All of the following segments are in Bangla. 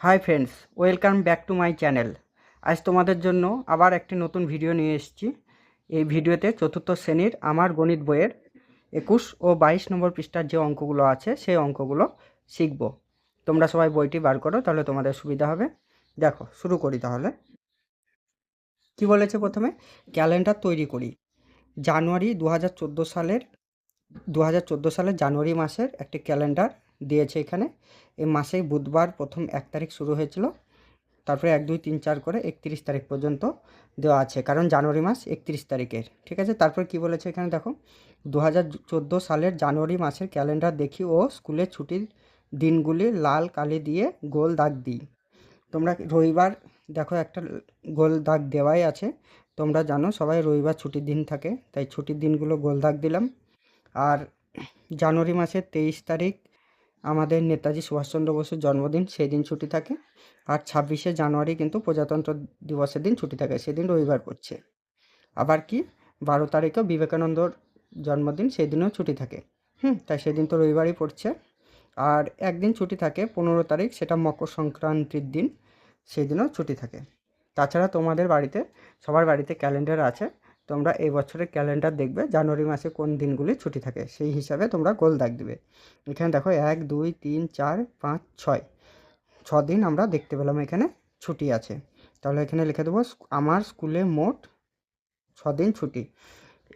Hi friends, welcome back to my channel. আজ তোমাদের জন্য আবার একটি নতুন ভিডিও নিয়ে এসেছি। এই ভিডিওতে চতুর্থ শ্রেণীর আমার গণিত বইয়ের 21 ও 22 নম্বর পৃষ্ঠার যে অঙ্কগুলো আছে সেই অঙ্কগুলো শিখব। তোমরা সবাই বইটি বার করো, তাহলে তোমাদের সুবিধা হবে। দেখো, শুরু করি তাহলে। কি বলেছে প্রথমে? ক্যালেন্ডার তৈরি করি। জানুয়ারি 2014 সালের জানুয়ারি মাসের একটি ক্যালেন্ডার দিয়েছে এখানে। এই মাসেই বুধবার প্রথম 1 তারিখ শুরু হয়েছিল, তারপরে 1 2 3 4 করে 31 তারিখ পর্যন্ত দেওয়া আছে, কারণ জানুয়ারি মাস 31 তারিখের। ঠিক আছে, তারপর কি বলেছে এখানে দেখো, 2014 সালের জানুয়ারি মাসের ক্যালেন্ডার দেখি ও স্কুলের ছুটির দিনগুলি লাল কালি দিয়ে গোল দাগ দিই। তোমরা রবিবার দেখো একটা গোল দাগ দেওয়াই আছে। তোমরা জানো সবাই রবিবার ছুটির দিন থাকে, তাই ছুটির দিনগুলো গোল দাগ দিলাম। আর জানুয়ারি মাসের 23 তারিখ আমাদের নেতাজি সুভাষচন্দ্র বসুর জন্মদিন, সেই দিন ছুটি থাকে। আর 26শে জানুয়ারি কিন্তু প্রজাতন্ত্র দিবসের দিন ছুটি থাকে, সেদিন রবিবার পড়ছে। আবার কি 12 তারিখেও বিবেকানন্দর জন্মদিন, সেই দিনও ছুটি থাকে। তাই সেদিন তো রবিবারই পড়ছে। আর একদিন ছুটি থাকে 15 তারিখ, সেটা মকর সংক্রান্তির দিন, সেই দিনও ছুটি থাকে। তাছাড়া তোমাদের বাড়িতে, সবার বাড়িতে ক্যালেন্ডার আছে। তোমরা এই বছরের ক্যালেন্ডার দেখবে জানুয়ারি মাসে কোন দিনগুলি ছুটি থাকে, সেই হিসাবে তোমরা গোল দাগ দিবে। এখানে দেখো 1 2 3 4 5 6 দিন আমরা দেখতে পেলাম এখানে ছুটি আছে। তাহলে এখানে লিখে দেবো আমার স্কুলে মোট 6 দিন ছুটি।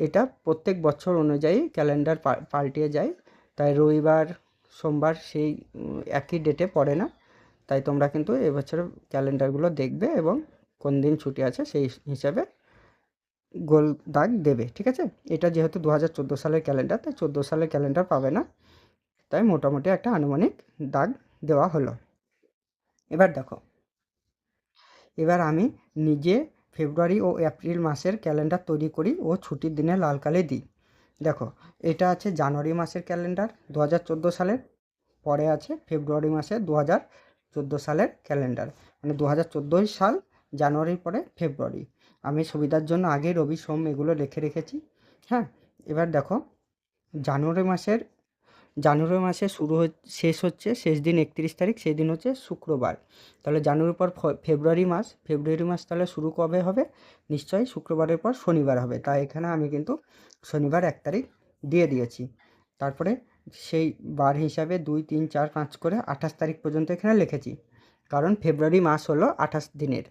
এটা প্রত্যেক বছর অনুযায়ী ক্যালেন্ডার পাল্টিয়ে যায়, তাই রবিবার সোমবার সেই একই ডেটে পড়ে না। তাই তোমরা কিন্তু এবছরের ক্যালেন্ডারগুলো দেখবে এবং কোন দিন ছুটি আছে সেই হিসাবে গোল দাগ দেবে। ঠিক আছে, এটা যেহেতু 2014 সালের ক্যালেন্ডার, তাই 14 সালের ক্যালেন্ডার পাবে না, তাই মোটামুটি একটা আনুমানিক দাগ দেওয়া হলো। এবার দেখো, এবার আমি নিজে ফেব্রুয়ারি ও এপ্রিল মাসের ক্যালেন্ডার তৈরি করি ও ছুটির দিনে লাল কালি দিই। দেখো, এটা আছে জানুয়ারি মাসের ক্যালেন্ডার 2014 সালের, পরে আছে ফেব্রুয়ারি মাসে 2014 সালের ক্যালেন্ডার, মানে 2014 সাল জানুয়ারির পরে ফেব্রুয়ারি। আমি সুবিধার জন্য আগে রবি সোম এগুলো লিখে রেখেছি। হ্যাঁ, এবার দেখো, জানুয়ারি মাসের শুরু শেষ হচ্ছে, শেষ দিন 31 তারিখ, সেই দিন হচ্ছে শুক্রবার। তাহলে জানুয়ারির পর ফেব্রুয়ারি মাস তাহলে শুরু কবে হবে? নিশ্চয়ই শুক্রবারের পর শনিবার হবে, তাই এখানে আমি কিন্তু শনিবার 1 তারিখ দিয়ে দিয়েছি। তারপরে সেই বার হিসাবে 2 3 4 5 করে 28 তারিখ পর্যন্ত এখানে লিখেছি, কারণ ফেব্রুয়ারি মাস হলো 28 দিনের।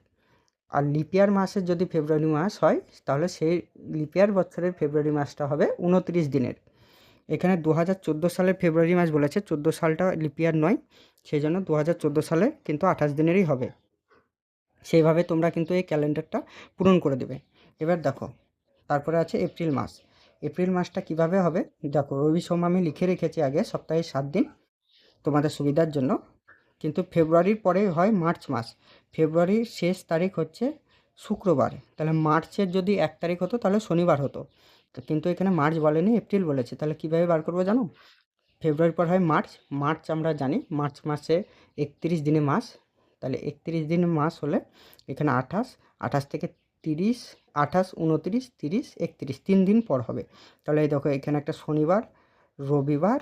আর লিপিয়ার মাসের যদি ফেব্রুয়ারি মাস হয়, তাহলে সেই লিপিয়ার বছরের ফেব্রুয়ারি মাসটা হবে 29 দিনের। এখানে 2014 সালের ফেব্রুয়ারি মাস বলেছে, 14 সালটা লিপিয়ার নয়, সেই জন্য 2014 সালে কিন্তু 28 দিনেরই হবে। সেইভাবে তোমরা কিন্তু এই ক্যালেন্ডারটা পূরণ করে দেবে। এবার দেখো, তারপরে আছে এপ্রিল মাস। এপ্রিল মাসটা কিভাবে হবে? দেখো, রবি সোম আমি লিখে রেখেছি আগে, সপ্তাহে 7 দিন তোমাদের সুবিধার জন্য। কিন্তু ফেব্রুয়ারির পরে হয় মার্চ মাস। ফেব্রুয়ারির শেষ তারিখ হচ্ছে শুক্রবার, তাহলে মার্চের যদি 1 তারিখ হতো তাহলে শনিবার হতো। কিন্তু এখানে মার্চ বলেনি, এপ্রিল বলেছে। তাহলে কীভাবে বার করবো জানো? ফেব্রুয়ারির পর হয় মার্চ। মার্চ আমরা জানি মার্চ মাসে 31 দিনে মাস, তাহলে 31 দিনে মাস হলে এখানে 28 থেকে 30, 28 29 30 31, 3 দিন পর হবে। তাহলে এই দেখো, এখানে একটা শনিবার, রবিবার,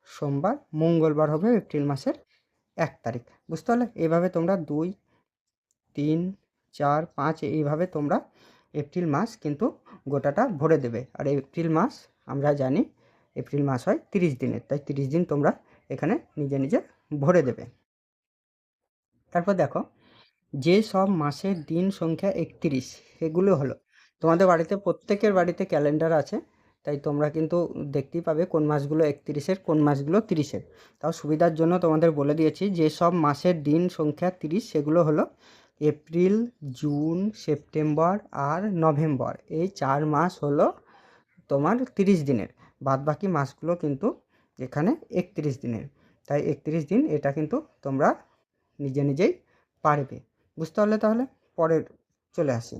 সোমবার, মঙ্গলবার হবে এপ্রিল মাসের 1 তারিখ। বুঝতে পারলে? এইভাবে তোমরা 2 3 4 5 এইভাবে তোমরা এপ্রিল মাস কিন্তু গোটাটা ভরে দেবে। আর এপ্রিল মাস আমরা জানি এপ্রিল মাস হয় 30 দিনের, তাই 30 দিন তোমরা এখানে নিজে নিজে ভরে দেবে। তারপর দেখো, যে সব মাসের দিন সংখ্যা 31 সেগুলো হলো, তোমাদের বাড়িতে প্রত্যেকের বাড়িতে ক্যালেন্ডার আছে, তাই তোমরা কিন্তু দেখতেই পাবে কোন মাসগুলো 31-এর, কোন মাসগুলো 30-এর। তাও সুবিধার জন্য তোমাদের বলে দিয়েছি, যে সব মাসের দিন সংখ্যা 30 সেগুলো হলো এপ্রিল, জুন, সেপ্টেম্বর আর নভেম্বর। এই 4 মাস হলো তোমার 30 দিনের। বাদবাকি মাসগুলো কিন্তু এখানে 31 দিনের, তাই 31 দিন এটা কিন্তু তোমরা নিজে নিজেই পারবে। বুঝতে পারলে? তাহলে পরের চলে আসি।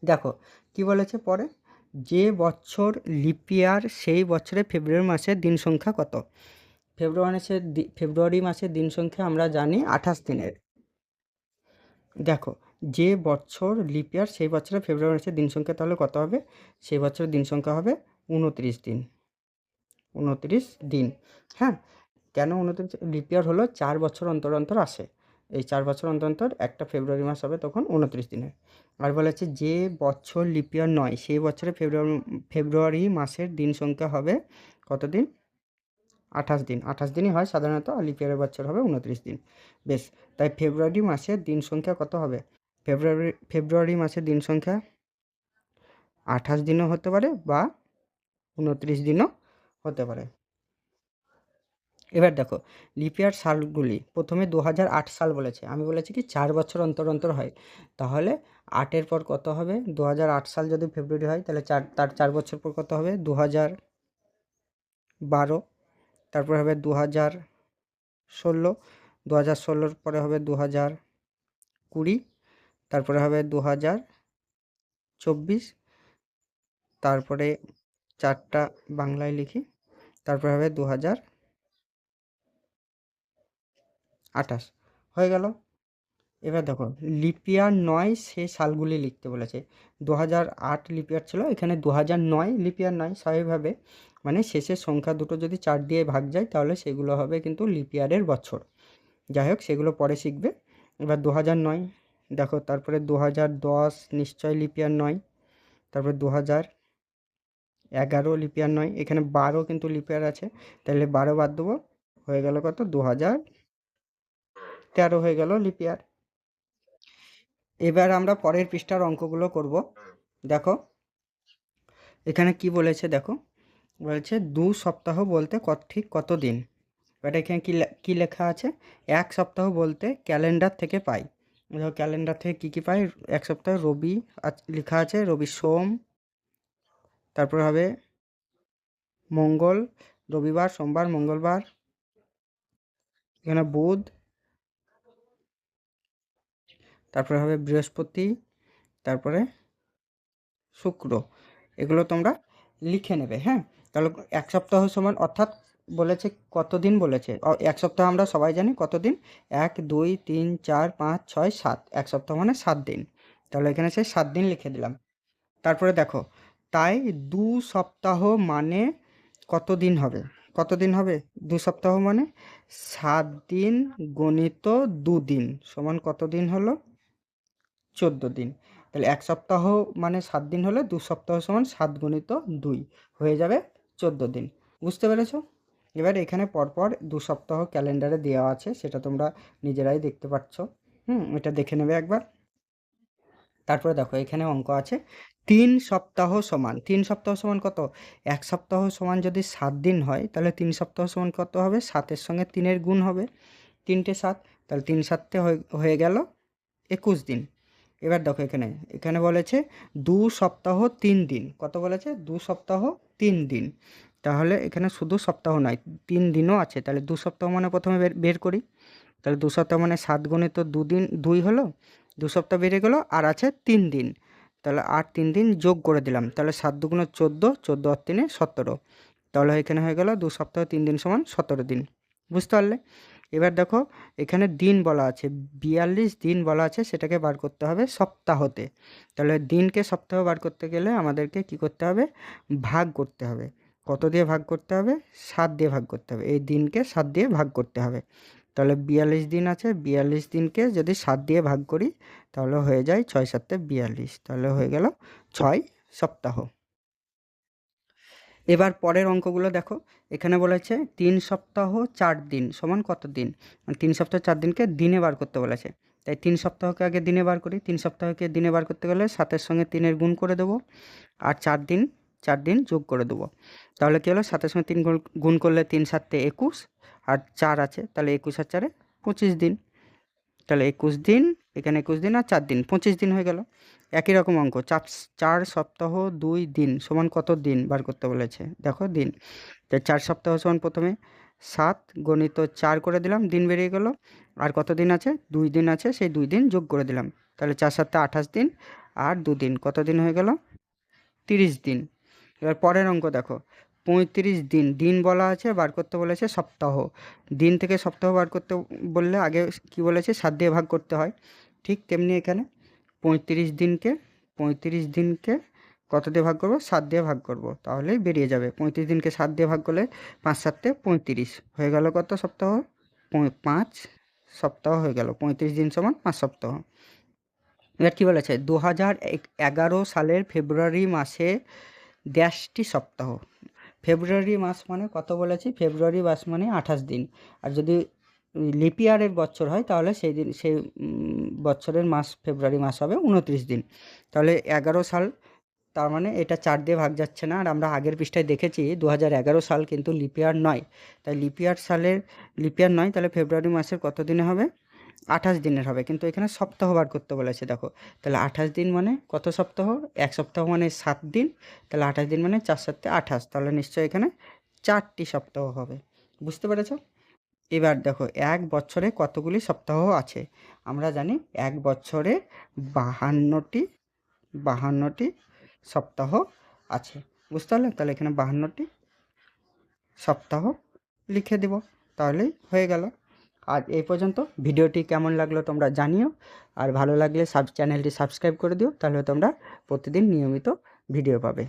দেখো কি বলেছে পরে, যে বছর লিপিয়ার সেই বছরে ফেব্রুয়ারি মাসের দিন সংখ্যা কত? ফেব্রুয়ারি মাসের দিন সংখ্যা আমরা জানি 28 দিনের। দেখো, যে বছর লিপিয়ার সেই বছরে ফেব্রুয়ারি মাসের দিন সংখ্যা তাহলে কত হবে? সেই বছরের দিন সংখ্যা হবে 29 দিন। 29 দিন। হ্যাঁ, কেন 29? লিপ ইয়ার হলো 4 বছর অন্তর অন্তর আসে, এই 4 বছর অন্তর অন্তর একটা ফেব্রুয়ারি মাস হবে, তখন 29 দিনের। আর বলেছে যে বছর লিপ ইয়ার নয় সেই বছরে ফেব্রুয়ারি মাসের দিন সংখ্যা হবে কত দিন? 28 দিন। 28 দিনই হয় সাধারণত, আর লিপ ইয়ারের বছর হবে 29 দিন। বেশ, তাই ফেব্রুয়ারি মাসের দিন সংখ্যা কত হবে? ফেব্রুয়ারি মাসের দিন সংখ্যা 28 দিনও হতে পারে বা 29 দিনও হতে পারে। এবার দেখো লিপ ইয়ার সালগুলি, প্রথমে 2008 সাল বলেছে, আমি বলেছি কি 4 বছর অন্তর অন্তর হয়, তাহলে 8-এর পর কত হবে? 2008 সাল যদি ফেব্রুয়ারি হয় তাহলে তার 4 বছর পর কত হবে? 2012। তারপর হবে 2016, 2016-র পরে হবে 2020, তারপরে হবে 2024, তারপরে 4টা বাংলায় লিখি, তারপরে হবে 2028। হয়ে গেল। এবার দেখো লিপ ইয়ার নয় সে সালগুলি লিখতে বলেছে। 2008 লিপ ইয়ার ছিল, এখানে 2009 লিপ ইয়ার নয়, স্বাভাবিকভাবে মানে শেষের সংখ্যা দুটো যদি 4 দিয়ে ভাগ যায় তাহলে সেগুলো হবে কিন্তু লিপ ইয়ারের বছর। যাই হোক, সেগুলো পরে শিখবে। এবার 2009 দেখো, তারপরে 2010 নিশ্চয় লিপ ইয়ার নয়, তারপরে 2011 লিপ ইয়ার নয়, এখানে 12 কিন্তু লিপ ইয়ার আছে, তাহলে 12 বাদ দেবো, হয়ে গেল কত? 2013 হয়ে গেল লিপ ইয়ার। এবার আমরা পরের পৃষ্ঠার অঙ্কগুলো করব। দেখো এখানে কি বলেছে, দেখো বলেছে 2 সপ্তাহ বলতে ঠিক কত দিন? এটা এখানে কি লেখা আছে? 1 সপ্তাহ বলতে ক্যালেন্ডার থেকে পাই। দেখো ক্যালেন্ডার থেকে কি পাই? 1 সপ্তাহ রবি লেখা আছে, রবি সোম, তারপর হবে মঙ্গল, রবিবার, সোমবার, মঙ্গলবার, এখানে বুধ, তারপরে হবে বৃহস্পতি, তারপরে শুক্র। এগুলো তোমরা লিখে নেবে, হ্যাঁ? তাহলে 1 সপ্তাহ সমান, অর্থাৎ বলেছে কতদিন বলেছে, 1 সপ্তাহ আমরা সবাই জানি কতদিন, 1 2 3 4 5 6 7, 1 সপ্তাহ মানে 7 দিন। তাহলে এখানে সেই 7 দিন লিখে দিলাম। তারপরে দেখো, তাই 2 সপ্তাহ মানে কত দিন হবে? কত দিন হবে 2 সপ্তাহ মানে? 7 দিন গণিত 2 দিন সমান কত দিন হলো? 14 দিন। তাহলে 1 সপ্তাহ মানে 7 দিন হলে 2 সপ্তাহ সমান 7 গুণিত 2 হয়ে যাবে 14 দিন। বুঝতে পেরেছো? এবার এখানে পরপর 2 সপ্তাহ ক্যালেন্ডারে দেওয়া আছে, সেটা তোমরা নিজেরাই দেখতে পাচ্ছ। এটা দেখে নেবে একবার। তারপরে দেখো এখানে অঙ্ক আছে 3 সপ্তাহ সমান। 3 সপ্তাহ সমান কত? 1 সপ্তাহ সমান যদি 7 দিন হয় তাহলে 3 সপ্তাহ সমান কত হবে? 7-এর সঙ্গে 3-এর গুণ হবে, 3টে 7, তাহলে 3 7-তে হয়ে গেল 21 দিন। এবার দেখো এখানে বলেছে 2 সপ্তাহ 3 দিন। কত বলেছে? 2 সপ্তাহ 3 দিন। তাহলে এখানে শুধু সপ্তাহ নয়, 3 দিনও আছে। তাহলে 2 সপ্তাহ মানে প্রথমে বের করি। তাহলে 2 সপ্তাহ মানে 7 গুণিত 2 দিন, 2 হলো, 2 সপ্তাহ বেরিয়ে গেল, আর আছে 3 দিন। তাহলে আর 3 দিন যোগ করে দিলাম, তাহলে 7 দুগুণ 14, 14 আর 3 17। তাহলে এখানে হয়ে গেল 2 সপ্তাহ 3 দিন সমান 17 দিন। বুঝতে পারলে? এবার দেখো এখানে দিন বলা আছে, 42 দিন বলা আছে, সেটাকে বার করতে হবে সপ্তাহতে। তাহলে দিনকে সপ্তাহ বার করতে গেলে আমাদেরকে কি করতে হবে? ভাগ করতে হবে। কত দিয়ে ভাগ করতে হবে? 7 দিয়ে ভাগ করতে হবে। এই দিনকে 7 দিয়ে ভাগ করতে হবে। তাহলে 42 দিন আছে, 42 দিনকে যদি 7 দিয়ে ভাগ করি তাহলে হয়ে যায় 6 7 42, তাহলে হয়ে গেল 6 সপ্তাহ। এবার পরের অঙ্কগুলো দেখো, এখানে বলেছে 3 সপ্তাহ 4 দিন সমান কত দিন? 3 সপ্তাহ 4 দিনকে দিনে বার করতে বলেছে, তাই 3 সপ্তাহকে আগে দিনে বার করি। 3 সপ্তাহকে দিনে বার করতে গেলে 7-এর সঙ্গে 3-এর গুণ করে দেবো, আর 4 দিন যোগ করে দেবো। তাহলে কী হলো? 7-এর সঙ্গে 3 গুণ করলে 3 7 21, আর 4 আছে, তাহলে 21 আর 4 25 দিন। তাহলে 21 দিন, এখানে 21 দিন আর 4 দিন, 25 দিন হয়ে গেল। একই রকম অঙ্ক, 4 সপ্তাহ 2 দিন সমান কত দিন বার করতে বলেছে? দেখো দিন, তাই 4 সপ্তাহ সমান প্রথমে 7 গণিত 4 করে দিলাম, দিন বেরিয়ে গেল। আর কত দিন আছে? 2 দিন আছে, সেই 2 দিন যোগ করে দিলাম। তাহলে 4 7 28 দিন, আর 2 দিন, কত দিন হয়ে গেল? 30 দিন। এবার পরের অঙ্ক দেখো, 35 দিন। দিন বলা আছে, বার করতে বলেছে সপ্তাহ। দিন থেকে সপ্তাহ বার করতে বললে আগে কি বলেছে? 7 দিয়ে ভাগ করতে হয়। ঠিক তেমনি এখানে 35 দিনকে কত দিয়ে ভাগ করব? 7 দিয়ে ভাগ করব, তাহলেই বেরিয়ে যাবে। 35 দিনকে 7 দিয়ে ভাগ করলে 5 7 35 হয়ে গেল কত সপ্তাহ? 5 সপ্তাহ হয়ে গেল। 35 দিন সমান 5 সপ্তাহ। এবার কী বলেছে? 2011 সালের ফেব্রুয়ারি মাসে ড্যাশটি সপ্তাহ। ফেব্রুয়ারি মাস মানে কত বলেছি? ফেব্রুয়ারি মাস মানে 28 দিন। আর যদি লিপ ইয়ারের বছর হয় তাহলে সেই বছরের মাস ফেব্রুয়ারি মাস হবে 29 দিন। তাহলে 11 সাল, তার মানে এটা 4 দিয়ে ভাগ যাচ্ছে না। আর আমরা আগের পৃষ্ঠায় দেখেছি 2011 সাল কিন্তু লিপ ইয়ার নয়। তাই লিপ ইয়ার নয়, তাহলে ফেব্রুয়ারি মাসের কত দিনে হবে? 28 দিনের হবে। কিন্তু এখানে সপ্তাহ বার করতে বলেছে, দেখো। তাহলে 28 দিন মানে কত সপ্তাহ? 1 সপ্তাহ মানে 7 দিন। তাহলে 28 দিন মানে 4 7 28, তাহলে নিশ্চয়ই এখানে 4টি সপ্তাহ হবে। বুঝতে পেরেছ? এবার দেখো, এক বছরে কতগুলি সপ্তাহ আছে? আমরা জানি এক বছরে 52টি সপ্তাহ আছে। বুঝতে পারলে? তাহলে এখানে 52টি সপ্তাহ লিখে দেব, তাহলেই হয়ে গেল। আর এই পর্যন্ত। ভিডিওটি কেমন লাগলো তোমরা জানিও। আর ভালো লাগলে চ্যানেলটি সাবস্ক্রাইব করে দিও, তাহলে তোমরা প্রতিদিন নিয়মিত ভিডিও পাবে।